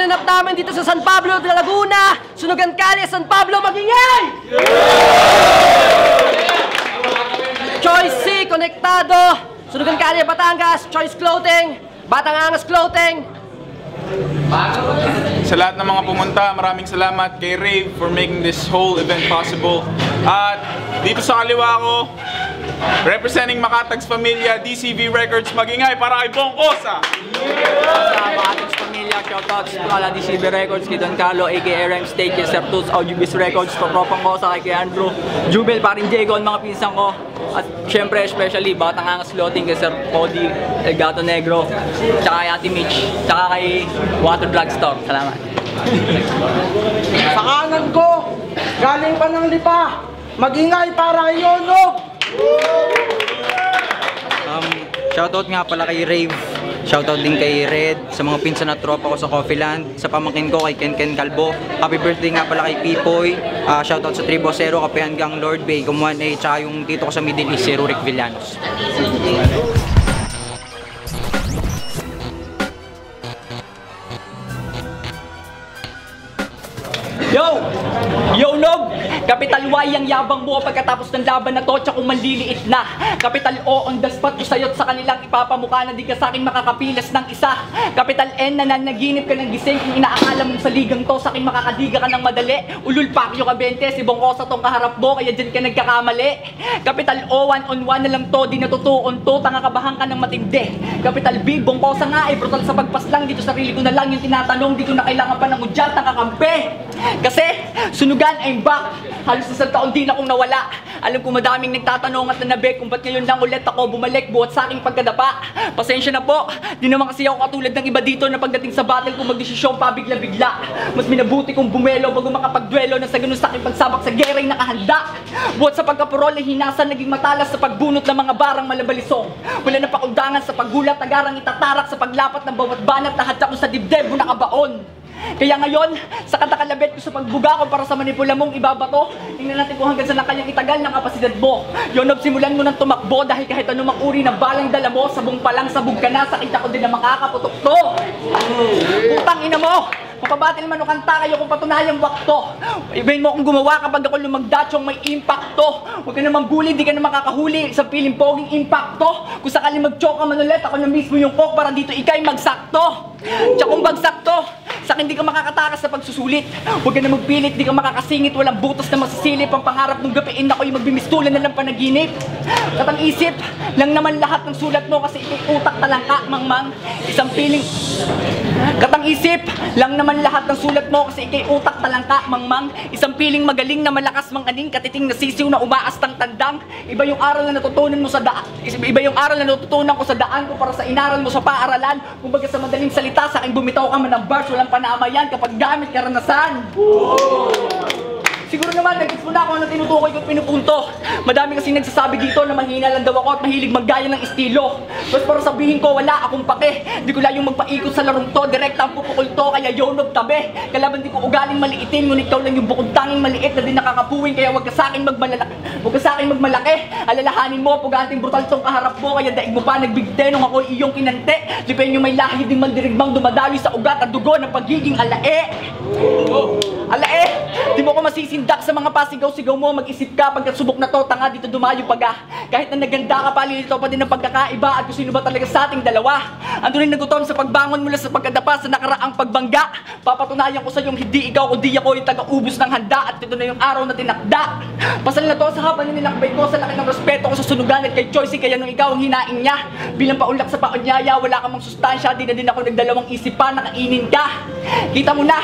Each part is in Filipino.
ginanap namin dito sa San Pablo de Laguna, Sunugan Kalye, San Pablo, magingay! Choice C, Konektado, Sunugan Kalye, Batangas, Choice Clothing, Batang Angas Clothing. Sa lahat ng mga pumunta, maraming salamat kay Rave for making this whole event possible. At dito sa kaliwa ko, representing Makatag's Pamilya, DCV Records, magingay para kay Bong Kosa! Sa Makatag's Pamilya, shoutouts to ala DCV Records, kay Don Carlo, aka RM State, kay Sir Toots, Audiobiz Records, Tropang Kosa, kay Andrew, Jubel, parin Diego, mga pinsan ko. At syempre, especially, Batang Angas Clothing, kay Sir Cody, El Gato Negro, tsaka kay Ate Mitch, tsaka kay Water Drugstore. Salamat. Sa kanan ko, galing pa ng Lipa, magingay para kay Yonog! Shoutout nga pala kay Rave, shoutout din kay Red, sa mga pinsan at tropa ko sa Coffeeland, sa pamangkin ko kay Ken Calvo, happy birthday nga pala kay Pipoy, shoutout sa Tribo Zero, Kapihan Gang, Lord Bay, Gumuan A, tsaka yung tito ko sa Middle East, si Rurik Villanos. Yo! Yo, Nog! Kapital Y ang yabang mo pagkatapos ng laban na to, tsaka kung manliliit na. Kapital O on the spot ko sa'yo't sa kanilang ipapamukha na di ka sa'kin makakapilas ng isa. Kapital N na nanaginip ka ng gising kung inaakala mong sa ligang to sa'kin makakadiga ka ng madali. Ulul pakyo ka 20, si Bong Kosa tong kaharap mo kaya dyan ka nagkakamali. Kapital O, 1-on-1 na lang to, di natutuon to, tanga kabahan ka ng matindi. Kapital B, Bong Kosa nga ay brutal sa pagpaslang, dito sarili ko na lang yung tinatanong, di ko na kailangan pa ng udyat, tanga kampe. Kasi, Sunugan, I'm back. Halos isang taon din akong nawala. Alam ko madaming nagtatanong at nanabik kung ba't ngayon lang ulit ako bumalik buhat sa aking pagkadapa. Pasensya na po, di naman kasi ako katulad ng iba dito na pagdating sa battle kung magdesisyon pa bigla-bigla. Mas minabuti kong bumelo bago makapagduelo na sa ganun sa aking pagsabak sa gera'y nakahanda. Buhat sa pagkapurol ay hinasan naging matalas sa pagbunot ng mga barang malabalisong. Wala na pakundangan sa paggulat, agarang itatarak sa paglapat ng bawat banat na hadya ko sa dibdib mo nakabaon. Kaya ngayon, sa katakalabit ko sa pagbuga ko para sa manipula mong ibabato, tingnan natin kung hanggang saan na kanyang itagal ng kapasidad mo. Yonob, simulan mo ng tumakbo dahil kahit anumang uri ng balang dala mo, sabong palang sabog ka na, sakit ako din na makakaputok to. Putang ina mo! Mapabatil man o kanta kayo kung patunayang wakto. Ibahin mo kung gumawa kapag ako lumagdatsyong may impacto. Huwag ka naman bully, di ka na makakahuli sa piling poging impacto. Kung sakali mag-choke ka man ulit, ako na mismo yung coke para dito ikay magsakto. Tsaka kung bagsakto, sa akin di ka makakatakas sa pagsusulit. Huwag ka na magpilit, di ka makakasingit, walang butas na masisilip. Ang pangarap ng gapiin ako'y magbimistulan na ng panaginip. Katang isip lang naman lahat ng sulat mo kasi ikay utak talangka, mangmang. Isang piling katang isip lang naman lahat ng sulat mo kasi ikay utak talangka, mangmang. Isang piling magaling na malakas manganing, katiting na sisiw na umaastang tandang. Iba yung aral na natutunan mo sa daan. Iba yung aral na natutunan ko sa daan ko para sa inaral mo sa paaralan. Kumbaga sa madaling salita, sa akin bumitaw ka man ng bars, walang panamayan kapag gamit karanasan. Siguro naman, nag-gets mo na ako na tinutukoy ko at pinupunto. Madami kasing nagsasabi dito na mahina lang daw ako at mahilig maggaya ng estilo. Basta para sabihin ko, wala akong pake. Di ko layong magpaikot sa larong to, direkta ang pupukul to, kaya yonob tabi. Kalaban di ko ugaling maliitin, ngunit ikaw lang yung bukod tanging maliit na din nakakapuwing. Kaya wag ka sa akin magmalaki. Alalahanin mo, puganting brutal tong kaharap mo, kaya daig mo pa nagbigte nung ako iyong kinante. Lipen yung may lahi ding maldirigmang dumadaloy sa ugat at dugo ng pagiging alae. Alae, di mo ko masisindak sa mga pasigaw-sigaw mo. Mag-isip ka, pagkat subok na to, tanga dito dumayo paga. Kahit na naganda ka, palilito pa din ang pagkakaiba. At kung sino ba talaga sa ating dalawa. Ando rin nagutom sa pagbangon mula sa pagkadapa sa nakaraang pagbangga. Papatunayan ko sa iyong hindi ikaw kundi ako yung taga-ubos ng handa. At ito na yung araw na tinakda. Pasal na to sa haba na nilakbay ko, sa laki ng respeto ko sa sunugan at kay Choice. Kaya nung ikaw ang hinaing niya, bilang paunlak sa paonyaya, wala ka mang sustansya. Di na din ako nagdalawang isip pa, nakainin ka. Kita mo na,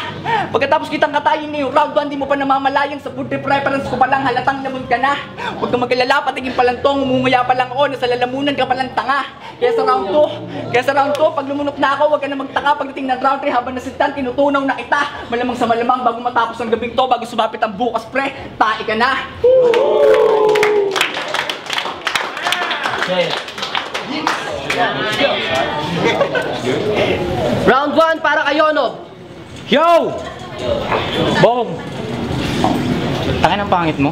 pagkatapos kitang katayin ngayong round 1, di mo pa namamalayang sa food preference ko palang halatang lamun ka na. Huwag kang magalala, patingin pa lang to, umumuya pa lang ako, nasa lalamunan ka palang tanga. Kaya sa round 2, pag lumunok na ako, huwag ka na magtaka. Pagdating ng round 3, habang nasintan, tinutunaw na kita. Malamang sa malamang, bago matapos ang gabing to, bago sumapit ang bukas pre, tae ka na. Round 1 para kay Yonob. Yo! Bong! Tangin ang pangit mo.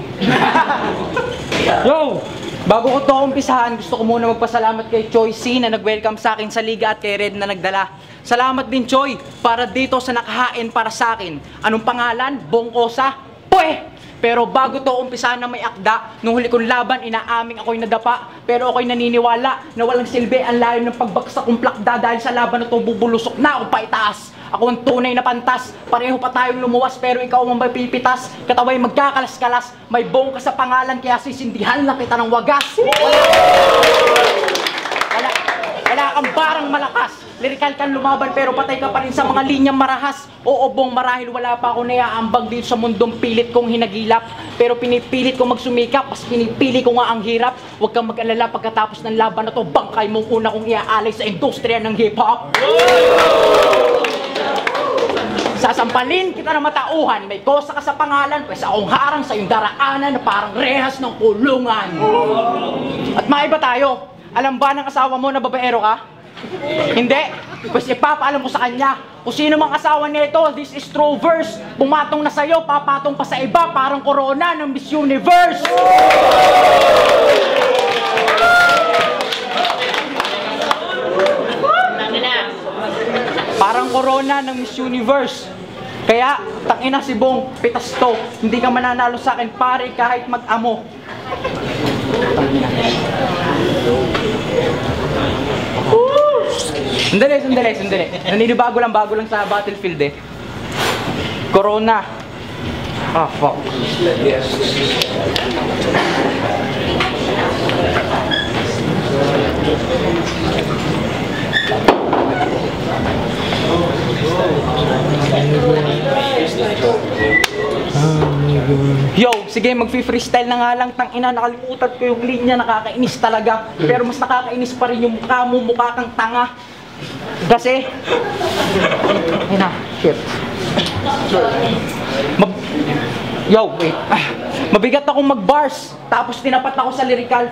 Yo! Bago ko to umpisahan, gusto ko muna magpasalamat kay Choi C na nag-welcome sa akin sa liga at kay Red na nagdala. Salamat din Choi para dito sa nakahain para sa akin. Anong pangalan? Bongkosa? Pwe! Pero bago to umpisahan na may akda, nung huli kong laban, inaaming ako'y nadapa. Pero ako'y naniniwala na walang silbi ang layo ng pagbagsak kong plakda dahil sa laban na to bubulusok na ako pa itaas. Ako ang tunay na pantas, pareho pa tayong lumuwas pero ikaw ang mapipitas. Kataway magkakalas-kalas, may bong ka sa pangalan kaya sisindihan na kita ng wagas. Wala kang barang malakas, lirikal kang lumaban pero patay ka pa rin sa mga linyang marahas. Oo bong marahil wala pa ako naiaambag dito sa mundong pilit kong hinagilap. Pero pinipilit kong magsumikap, mas pinipili ko nga ang hirap. Huwag kang mag-alala pagkatapos ng laban na to, bangkay mong una kong iaalay sa industriya ng hip-hop. Sasampalin kita ng matauhan, may kosa ka sa pangalan, pwes akong harang sa iyong daraanan na parang rehas ng kulungan. At maiba tayo, alam ba ng asawa mo na babaero ka? Hindi, pwes ipapaalam ko sa kanya. Kung sino mang asawa nito, this is true verse. Pumatong na sa'yo, papatong pa sa iba, parang corona ng Miss Universe. Parang corona ng Miss Universe. Kaya, tangina si Bong, pitas to. Hindi ka mananalo sa akin, pare, kahit mag-amo. Sandali. Naninibago lang sa battlefield eh. Corona. Ah, fuck. Yo, sige, mag-freestyle na nga lang. Tangina, nakalimutan ko yung linya, nakakainis talaga. Pero mas nakakainis pa rin yung mukha mo, mukha kang tanga. Kasi, shit. Yo, wait. Mabigat akong mag-bars, tapos tinapat ako sa lyrical.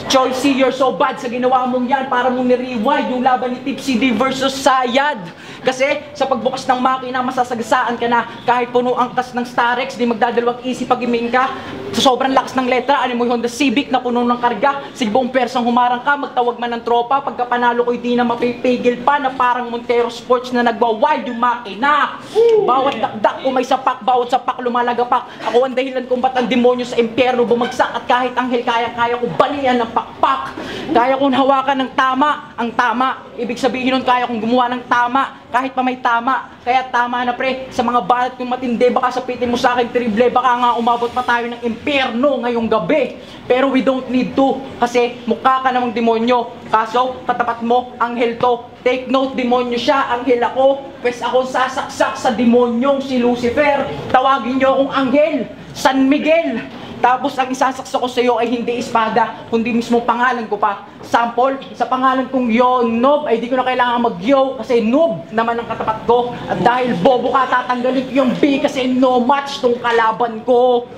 Choi C, you're so bad sa ginawa mong yan. Para mong ni-rewind yung laban ni Tipsy D versus Sayad. Kasi sa pagbukas ng makina, masasagasaan ka na. Kahit puno ang tas ng Starex, di magdadalawang isip pag iming ka. Sa sobrang lakas ng letra, ano mo yung Honda Civic na puno ng karga. Sige buong persang humarang ka, magtawag man ng tropa. Pagka panalo ko'y di na mapipigil pa, na parang Montero Sports na nagwa-wild yung makina. Bawat dakdak ko may sapak, bawat sapak lumalagapak. Ako ang dahilan kung ba't ang demonyo sa impyerno bumagsak. At kahit anghel, kaya ko balian ng pakpak. Kaya kong hawakan ng tama, ang tama. Ibig sabihin nun, kaya kong gumawa ng tama. Kahit pa may tama, kaya tama na pre. Sa mga balat kong matindi, baka sapitin mo sa akin triple. Baka nga umabot pa tayo ng impyerno ngayong gabi. Pero we don't need to, kasi mukha ka namang demonyo. Kaso, katapat mo, anghel to. Take note, demonyo siya, anghel ako. Pwes akong sasaksak sa demonyong si Lucifer. Tawagin niyo akong anghel, San Miguel. Tapos ang isasaksak ko sa iyo ay hindi espada, kundi mismo pangalan ko pa. Sample, sa pangalan kong Yo Noob ay di ko na kailangan mag-yo kasi noob naman ang katapat ko. At dahil bobo ka, tatanggalin ko yung B kasi no match tong kalaban ko.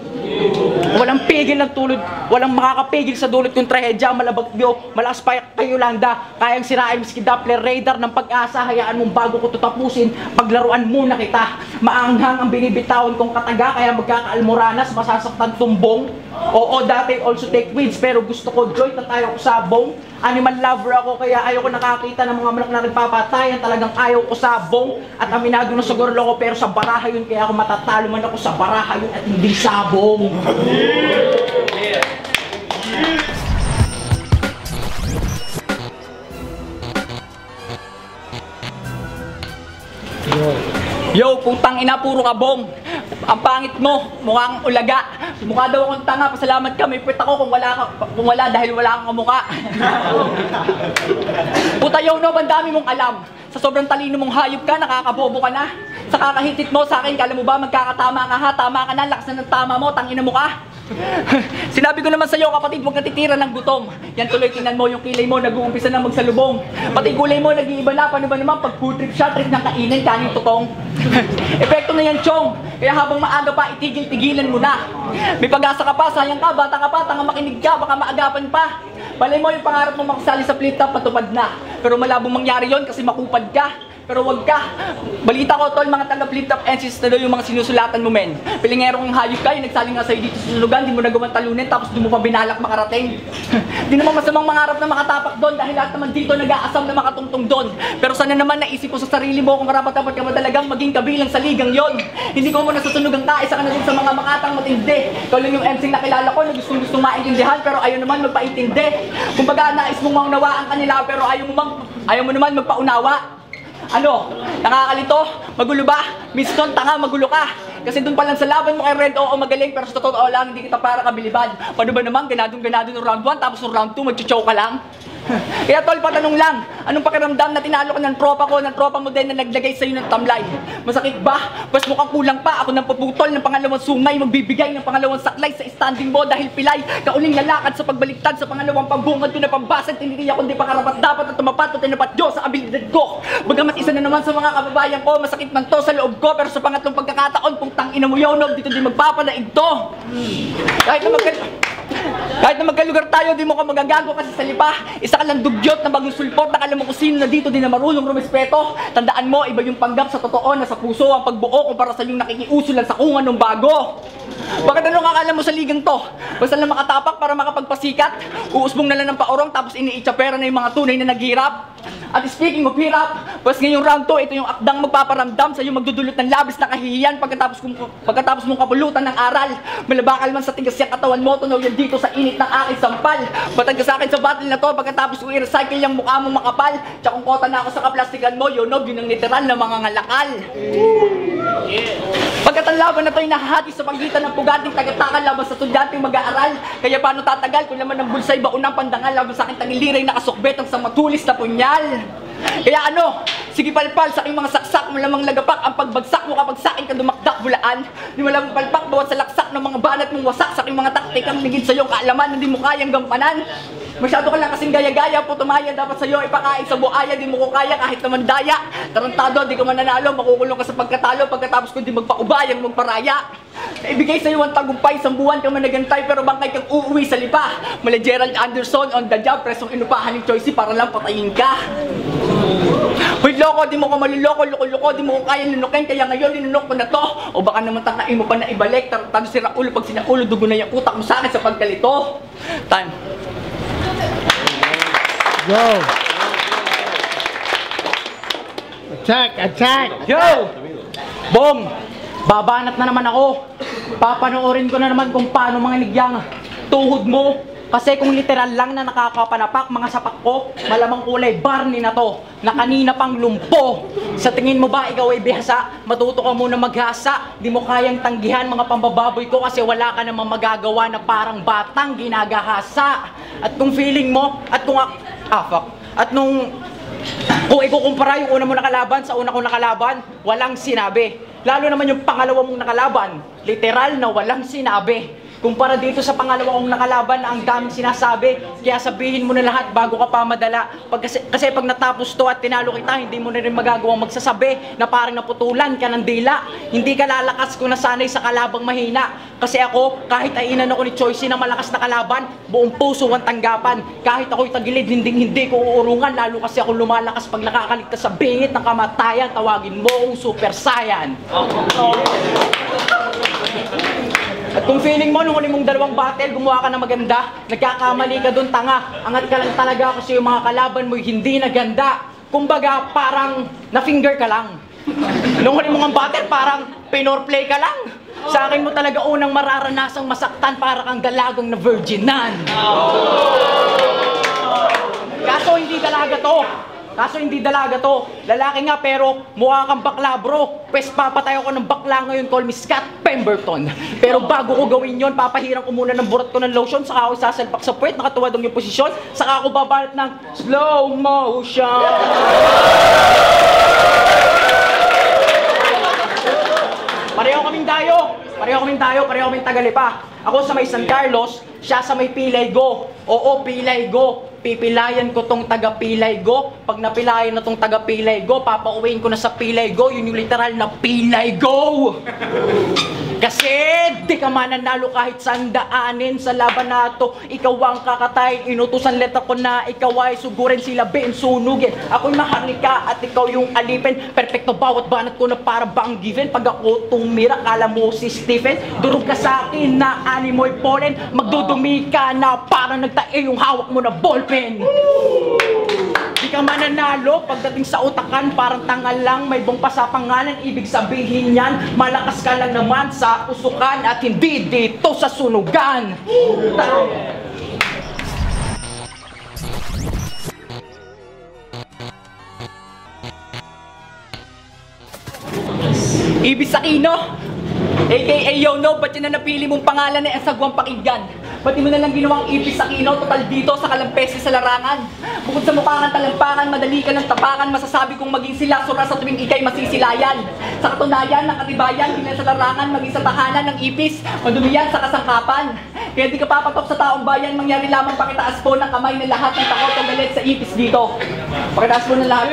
Walang pigil ng tulad, walang makakapigil sa dulot kong trahedya, malabagyo, malakas pa kayo landa. Kayang sirain miski Doppler radar ng pag-asa, hayaan mong bago ko to tapusin, paglaruan muna kita. Maanghang ang binibitawan kong kataga, kaya magkakaalmoranas, masasaktan tumbong. Oo, dati also take weeds, pero gusto ko joy, tatayo ko sabong. Animal lover ako, kaya ayaw ko nakakita ng mga manok na nagpapatayan. Talagang ayaw ko sabong. At aminado na siguro ako, pero sa baraha yun, kaya ako matatalo man ako sa baraha yun at hindi sabong. Yo, putang ina, puro kabong. Ang pangit mo, mukhang ulaga. Mukha daw akong tanga, pasalamat ka, may puwet ako kung wala dahil wala kang kamukha. Puta Yo Noob, ang dami mong alam. Sa sobrang talino mong hayop ka, nakakabobo ka na. Sa kakahitit mo sa akin, kala mo ba magkakatama ka ha? Tama ka na, lakas na ng tama mo, tangina mo ka. Sinabi ko naman sa'yo, kapatid, huwag natitira ng gutom. Yan tuloy, tingnan mo yung kilay mo, nag-uumpisa na magsalubong. Pati gulay mo, nag-iiba na. Paano ba naman pag food trip siya, trip ng kainin, kanin tutong. Epekto na yan, chong. Kaya habang maaga pa, itigil-tigilan mo na. May pag-asa ka pa, sayang ka, bata ka pa, tanga makinig ka, baka maagapan pa. Balay mo yung pangarap mo makasali sa flip top, patupad na. Pero malabong mangyari yon kasi makupad ka. Pero wag ka. Balita ko, tol, mga taga-flip top NCs na daw yung mga sinusulatan mo, men. Pilingerong hayop ka, yung nagsaling nga sa'yo dito sa lugan, di mo nagawang talunin, tapos di mo pa binalak makarating. Di naman masamang mangarap na makatapak doon, dahil lahat naman dito nag-aasam na makatungtong doon. Pero sana naman naisip mo sa sarili mo kung karapat-dapat ka madalagang maging kabilang sa ligang yon. Hindi ko mo nasusunugang ka, isa ka na din sa mga makatang matindi. Ikaw lang yung MC na kilala ko na gustong maintindihan, pero ayaw naman magpaintindi. Kumbaga, nais mong maunawaan kanila, pero ayaw mo naman magpaunawa. Ano? Nakakalito? Magulo ba? Miston, tanga, magulo ka. Kasi doon pa lang sa laban mo kay Red, oo, magaling, pero sa totoo lang, hindi kita para kabiliban. Paano ba naman, ganadong-ganado ng round 1, tapos ng round 2, mag-chow ka lang? Kaya tol, patanong lang, anong pakiramdam na tinalo ka ng tropa ko, ng tropa mo din na naglagay sa'yo ng tamlay? Masakit ba? Mas mukhang kulang pa, ako nang puputol ng pangalawang sungay, magbibigay ng pangalawang saklay sa standing mo dahil pilay, kauling lalakad sa pagbaliktad sa pangalawang pambungad ko na pambasag, tinitiya kundi pa karapat-dapat at tumapat o tinapat Diyos sa abilidad ko. Bagamat isa na naman sa mga kababayan ko, masakit man to sa loob ko, pero sa pangatlong pagkakataon, kung tangina mo yun, dito di magpapanaig to. Kahit na magkalugar tayo, di mo ka magagago kasi sa lipa. Isa ka lang dugyot na bagong sulpot, nakala mo kung sino na dito di na marunong rumispeto. Tandaan mo, iba yung panggap sa totoo na sa puso ang pagbuo kumpara sa yung nakikiuso lang sa kungan ng bago. Bakit anong akala mo sa ligang to? Basta lang makatapak para makapagpasikat, uusbong na lang ng paorong tapos iniitsa pera na yung mga tunay na naghirap. At speaking of hirap, pas ngayong round 2, ito yung akdang magpaparamdam sa yung magdudulot ng labis na kahihiyan pagkatapos mong kapulutan ng aral. Malabakal man sa tigas yung katawan mo, tunaw yan dito sa init ng aking sampal. Batag ka sa akin sa battle na to pagkatapos ko i-recycle yung mukha mo makapal. Tsakong kota na ako sa kaplastikan mo, yun ang literal na mga ngalakal. Pagkat ang laban na to ay nahahati sa pagitan ng pugating tagatakal laban sa estudyanteng mag-aaral. Kaya paano tatagal kung naman ng bulsay baunang pandangal laban sa aking tangiliray nakasukbet ang sa matulis na punyal. Kaya ano, sige palpal sa aking mga saksak, malamang lagapak ang pagbagsak mo kapag sa akin ka dumakdak bulaan. Di malamang palpak bawat sa laksak ng mga banat mong wasak sa aking mga taktikang ligid sa iyong kaalaman na di mo kayang gampanan. Masyado ka lang kasing gaya-gaya, putumaya, dapat sa'yo ipakain sa buaya, di mo ko kaya kahit naman daya. Tarantado, di ka mananalo, makukulong ka sa pagkatalo, pagkatapos ko di magpaubayang magparaya. Ibigay sa'yo ang tagumpay, isang buwan ka managantay, pero bangkay kang uuwi sa lipa. Mala Gerald Anderson on the job, presong inupahan ni Choicy para lang patayin ka. Hoy loko, di mo ko maluloko, loko-loko, di mo ko kaya lunukin, kaya ngayon linunok ko na to. O baka naman takain mo pa na ibalik, tarantado si Raulo, pag sinaulo, dugo na yung utak mo sa akin sa pagkalito. Time. Go! Attack! Yo! Bong! Babanat na naman ako. Papanoorin ko na naman kung paano mga nigyang tuhod mo. Kasi kung literal lang na nakakapanapak mga sapak ko, malamang kulay Barney na to, na kanina pang lumpo. Sa tingin mo ba ikaw ay bihasa? Matuto ka muna maghasa. Di mo kayang tanggihan mga pambababoy ko kasi wala ka namang magagawa na parang batang ginagahasa. At kung feeling mo, at kung kung ikukumpara yung una mo nakalaban sa una kong nakalaban, walang sinabi. Lalo naman yung pangalawa mong nakalaban, literal na walang sinabi. Kumpara dito sa pangalawa kong nakalaban na ang daming sinasabi, kaya sabihin mo na lahat bago ka pa madala. Kasi pag natapos to at tinalo kita, hindi mo na rin magagawang magsasabi na parang naputulan ka ng dila. Hindi ka lalakas kung nasanay sa kalabang mahina. Kasi ako, kahit ainan ako ni Choicy na malakas na kalaban, buong puso ang tanggapan. Kahit ako'y tagilid, hindi ko uurungan, lalo kasi ako lumalakas pag nakakaligtas sa bingit ng kamatayan. Tawagin mo ang Super Saiyan. At kung feeling mo nung huli mong dalawang battle, gumawa ka na maganda, nagkakamali ka dun, tanga. Angat ka lang talaga kasi yung mga kalaban mo hindi na ganda. Kumbaga, parang na-finger ka lang. Nung huli mong battle, parang pinorplay ka lang. Sa akin mo talaga unang mararanasang masaktan para kang dalagang na virginan. Kaso hindi dalaga to. Lalaki nga pero mukha kang bakla bro. Pwes papatay ako ng bakla ngayon, call me Scott Pemberton. Pero bago ko gawin yon, papahiran ko muna ng burat ko ng lotion, saka ako sasalpak sa puwet, nakatuwadong yung posisyon, saka ako babalat ng slow motion. Pareho kaming dayo, Tagalipa. Ako sa may San Carlos, siya sa may Pilaygo. Oo, Pilaygo. Pipilayan ko tong taga Pilaygo. Pag napilayan na tong taga Pilaygo, papauwiin ko na sa Pilaygo. Yun yung literal na Pilaygo. Kasi di ka mananalo kahit sandaanin sa laban na to. Ikaw ang kakatayin, inutusan letter ko na ikaw ay sugurin sila Ben sunugin. Ako'y maharlika at ikaw yung alipin. Perfecto bawat banat ko na para bang given. Pag ako tumira, kala mo si Stephen. Durog ka sa akin na animoy pollen. Magdudumi ka na parang nagtae yung hawak mo na ballpen. Di ka mananalo pagdating sa utakan, parang tanga lang, may bong pa sa pangalan. Ibig sabihin yan, malakas ka lang naman sa usukan at hindi dito sa sunugan. Ibig Aquino, aka Yono, ba't yun na napili mong pangalan na asagwang pakinggan? Ba't di mo na lang ginawang Ibig Aquino, total dito sa kalampesi sa larangan? Bukod sa mukha kang talampakan, madali ka ng tapakan, masasabi kong maging sila sura sa tuwing ikay masisilayan. Sa katunayan ng katibayan, hindi sa larangan, maging sa tahanan ng ipis, madumiyan sa kasangkapan. Kaya di ka papatok sa taong bayan, mangyari lamang pakitaas po ng kamay ng lahat ng takot o galit sa ipis dito. Pakitaas po ng lahat.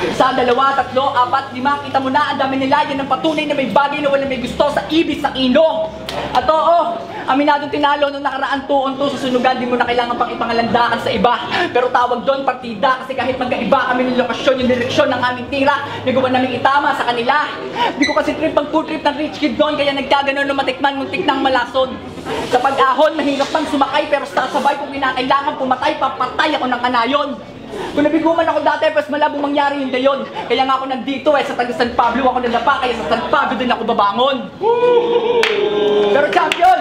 Isa, dalawa, tatlo, apat, lima, kita mo na, ang dami nila, yan ang patunay na may bagay na wala may gusto sa Ibig Aquino. At oo, aminadong tinalo nung nakaraan tuon-to sa sunugan, di mo na kailangan pang ipangalandakan sa iba. Pero tawag doon partida, kasi kahit magkaiba kami ng lokasyon, yung direksyon ng aming tira, nagawa namin itama sa kanila. Di ko kasi trip pag food trip ng rich kid doon, kaya nagkaganon na matikman muntik ng malason. Sa pag-ahon, mahirap pang sumakay, pero sasabay kung kinakailangan pumatay, papatay ako ng kanayon. Kung nabiguman ako dati, mas malabong mangyari yung gayon. Kaya nga ako nandito sa taga San Pablo ako nadapa, kaya sa San Pablo din ako babangon. Pero champion!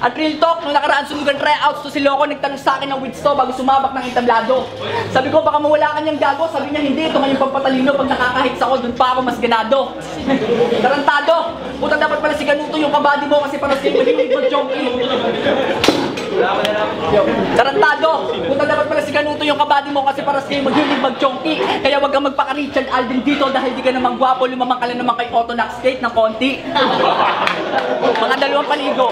At real talk, nung nakaraan sunugan tryouts to si Loco, nagtanong sa akin ng Widsto bago sumabak ng entablado. Sabi ko, baka mawala ka niyang gago. Sabi niya, hindi, ito ngayong pampatalino. Pag nakakahits ako, dun pa ako mas ganado. Tarantado! Puta, dapat pala si Ganuto yung kabady mo kasi para sa'yo mahilig mag-chonky. Tarantado! Puta, dapat pala si Ganuto yung kabady mo kasi para sa'yo mahilig mag-chonky. Kaya wag kang magpaka-Richard Alden dito dahil di ka namang gwapo, lumamang ka lang naman kay Otto Naxgate ng konti. Mga dalawang paligo.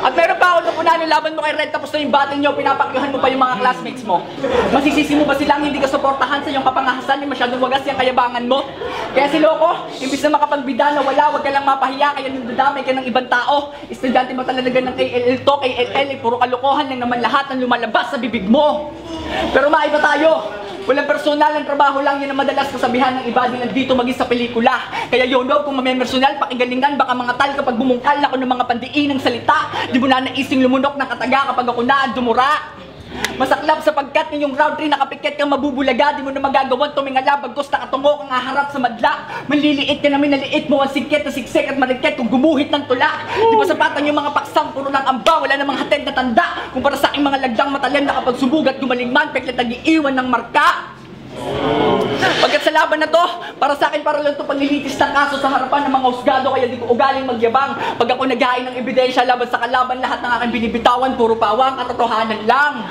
At meron pa ako napunan yung laban mo kay Red tapos na yung battle nyo, pinapakyuhan mo pa yung mga classmates mo. Masisisi mo ba silang hindi ka suportahan sa iyong kapangahasan, yung masyadong wagas yung kayabangan mo? Kaya si Loco, imbis na makapagbida na wala, wag ka lang mapahiya, kaya nandadamay ka ng ibang tao. Estudyante mo talaga ng KLL to, KLL, puro kalokohan lang naman lahat ng lumalabas sa bibig mo. Pero maiba tayo. Walang personal, ang trabaho lang, yun ang madalas kasabihan ng iba din nandito maging sa pelikula. Kaya Yono, kung mamemersonal, pakigalingan, baka mga tal kapag bumungkal ako ng mga pandiin ng salita. Di mo na naising lumunok ng kataga kapag ako na dumura. Masaklap sapagkat ngayong round 3 nakapikit kang mabubulaga. Di mo na magagawan tumingala bagkos nakatungo kang haharap sa madla. Manliliit ka namin naliit mo ang sigkit na siksik at marikit kung gumuhit ng tula. Di ba sapatan yung mga paksang puro lang amba, wala namang hatid na tanda. Kumpara sa aking mga lagdang matalim na kapag subugat gumaling man, peklat nag-iiwan ng marka. Pagkat sa laban na to, para sa akin para lang to paglilitis ng kaso sa harapan ng mga husgado, kaya di ko ugaling magyabang. Pag ako naghain ng ebidensya laban sa kalaban, lahat ng aking binibitawan, puro pawang katotohanan lang.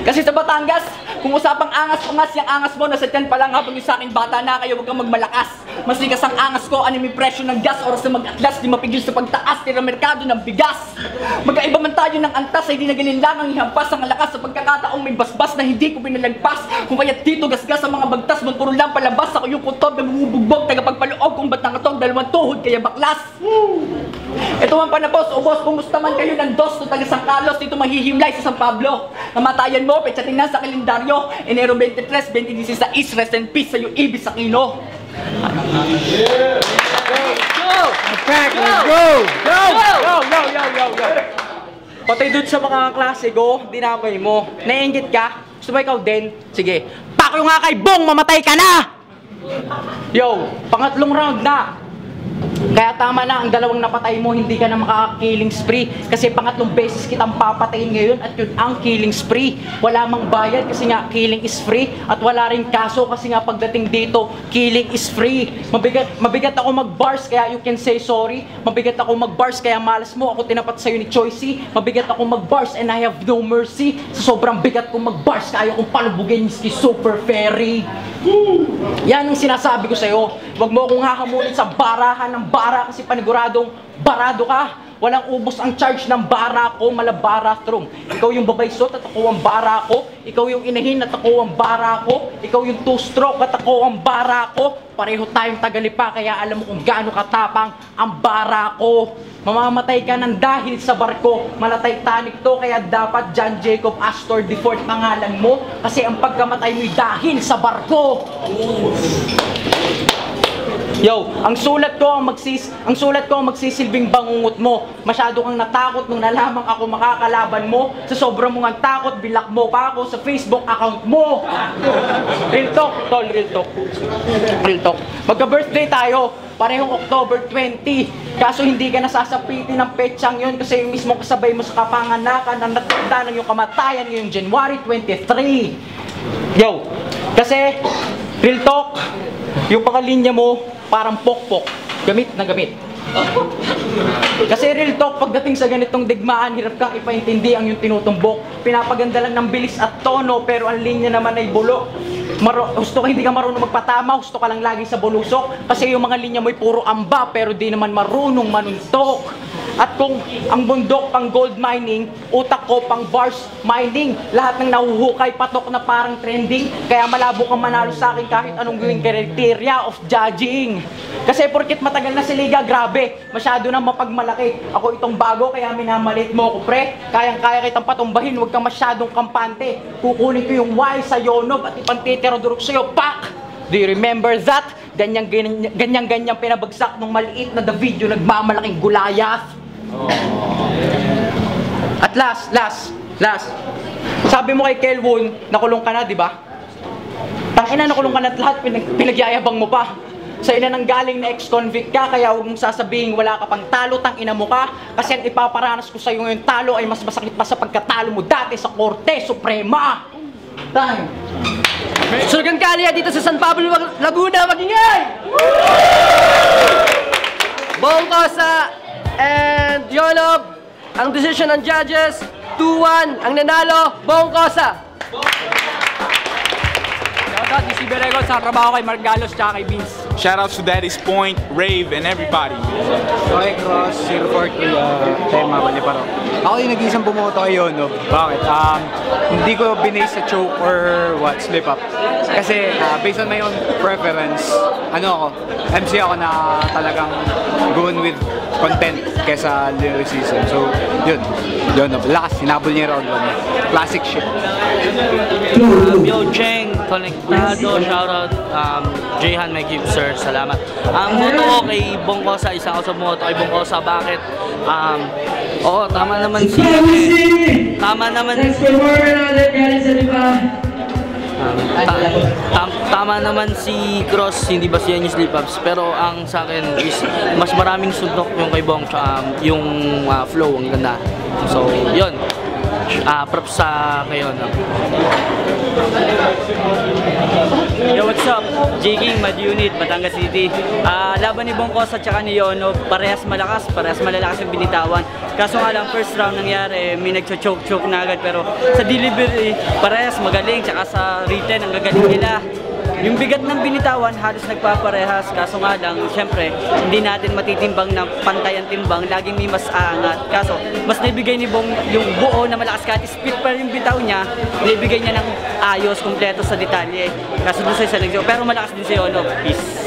Kasi sa Batangas, kung usapang angas-ungas, yung angas mo nasa tiyan pa lang habang yung sa akin bata na, kaya huwag kang magmalakas. Mas likas ang angas ko, ano may presyo ng gas, oras na mag-atlas, di mapigil sa pagtaas, tira merkado ng bigas. Magkaiba man tayo ng antas, ay di na ganun lang ang ihampas ang lakas sa pagkakataong may basbas na hindi ko pinalagpas. Kung kaya't dito gasgas ang mga bagtas, puro lang palabas, ako yung kutob na bumubugbog, tagapagpaloob kung ba't nakatog, dalawang tuhod kaya baklas. Ito ang panapos, o boss, kumusta man kayo ng dos to taga San Carlos, dito mahihimlay sa San Pablo. Namatayan mo, petsa tingnan sa kalendaryo, Enero 23, 2016, rest in peace sa'yo, Ibig Aquino. Patay doon sa mga klase ko, dinamay mo. Naiingit ka? Gusto ba ikaw din? Sige. Pakyo nga kay Bong, mamatay ka na! Yo, pangatlong round na. Kaya tama na, ang dalawang napatay mo, hindi ka na makaka-killing spree. Kasi pangatlong beses kitang papatayin ngayon at yun ang killing spree. Wala mang bayad kasi nga killing is free. At wala rin kaso kasi nga pagdating dito, killing is free. Mabigat ako mag-bars kaya you can say sorry. Mabigat ako mag-bars kaya malas mo, ako tinapat sa'yo ni Choicy. Mabigat ako mag-bars and I have no mercy. Sa sobrang bigat kong mag-bars, kaya kong palubugin ni Super Fairy. Yan ang sinasabi ko sa'yo. Huwag mo akong hahamunin sa barahan ng bara kasi paniguradong barado ka. Walang ubos ang charge ng bara ko, malabara thrum. Ikaw yung babaysot at ako ang bara ko. Ikaw yung inahin at ako ang bara ko. Ikaw yung two-stroke at ako ang bara ko. Pareho tayong tagalipa kaya alam mo kung gaano katapang ang bara ko. Mamamatay ka ng dahil sa barko. Mala Titanic to kaya dapat John Jacob Astor Default pangalan mo. Kasi ang pagkamatay mo'y dahil sa barko. Yo, ang sulat ko ang magsisilbing bangungot mo. Masyado kang natakot nung nalamang ako makakalaban mo. Sa sobrang mong takot, bilak mo pa ako sa Facebook account mo. Real talk, tol, real talk. Real talk. Magka-birthday tayo, parehong October 20. Kaso hindi ka nasasapitin ng petsang yun kasi yung mismo kasabay mo sa kapanganakan na natanda ng yung kamatayan ngayong January 23. Yo, kasi, real talk, yung pakalinya mo, parang pokpok. Gamit na gamit. Kasi real talk, pagdating sa ganitong digmaan, hirap kang ipaintindi ang yung tinutumbok. Pinapaganda lang ng bilis at tono, pero ang linya naman ay bulok. Gusto ka hindi ka marunong magpatama, gusto ka lang lagi sa bulusok. Kasi yung mga linya mo'y puro amba, pero di naman marunong manuntok. At kung ang bundok pang gold mining, utak ko pang bars mining. Lahat ng nahuhukay patok na parang trending. Kaya malabo kang manalo sa akin kahit anong gawing criteria of judging. Kasi porkit matagal na si Liga, grabe, masyado na mapagmalaki. Ako itong bago kaya minamalit mo ako pre. Kayang-kaya kitang patumbahin, huwag kang masyadong kampante. Kukunin ko yung Y sa Yonob at ipantitiro-durok sa'yo, pak! Do you remember that? Ganyan-ganyan pinabagsak nung maliit na David yung nagmamalaking Goliath. At last. Sabi mo kay Kelvin, nakulong ka na, di ba? Tangina, nakulong ka na at lahat, pinagyayabang mo pa. Sa ina nang galing na ex-convict ka, kaya huwag mong sasabihin wala ka pang talo, tangina mo ka. Kasi ang ipaparanas ko sa'yo ngayong talo ay mas masakit pa sa pagkatalo mo dati sa Korte Suprema. Time. Surugan Kalye dito sa San Pablo, Laguna, magingay! Bongkosa and Yonob, ang decision ng judges, 2-1, ang nanalo, Bongkosa. Shoutout ni si Berego sa trabaho kay Mark Galos tsaka kay Vince. Shoutouts to Daddy's Point, Rave, and everybody. Okay, Cross, 04 to tema, Baliparo. Ako yung nag-iisang bumoto kay Yonob. Bakit? Hindi ko binase sa choke or what, slip up. Kasi based on my own preference, MC ako na talagang going with content kesa lyricism. So, Yonob. Lakas, sinabol niya round 1. Classic shit. Yo, Cheng, Konektado, shoutout, Jehan, my gift, sir, salamat. Ang boto ko kay Bongkosa, isa ako sa boto kay Bongkosa, bakit? Oo, tama naman tama naman si Cross, hindi ba siya yung slip-ups, pero ang sa akin is mas maraming suntok yung kay Bong, yung flow, ang ganda. So, yun. Props sa kayo, no? Yo, what's up? Jigging, Mad Unit, Batangas City. Laban ni Bongkosa at saka ni Yonob, parehas malalakas yung binitawan. Kaso nga lang, first round nangyari, may nagcho-choke na agad. Pero sa delivery, parehas magaling. Tsaka sa written, ang gagaling nila. Yung bigat ng binitawan, halos nagpaparehas. Kaso nga lang, syempre, hindi natin matitimbang na pantay ang timbang. Laging may mas aangat. Kaso, mas naibigay ni Bong yung buo na malakas kahit split pa yung bitaw niya, naibigay niya ng ayos, kompleto sa detalye. Kaso doon sa isa lang, pero malakas din si Yonob. Peace.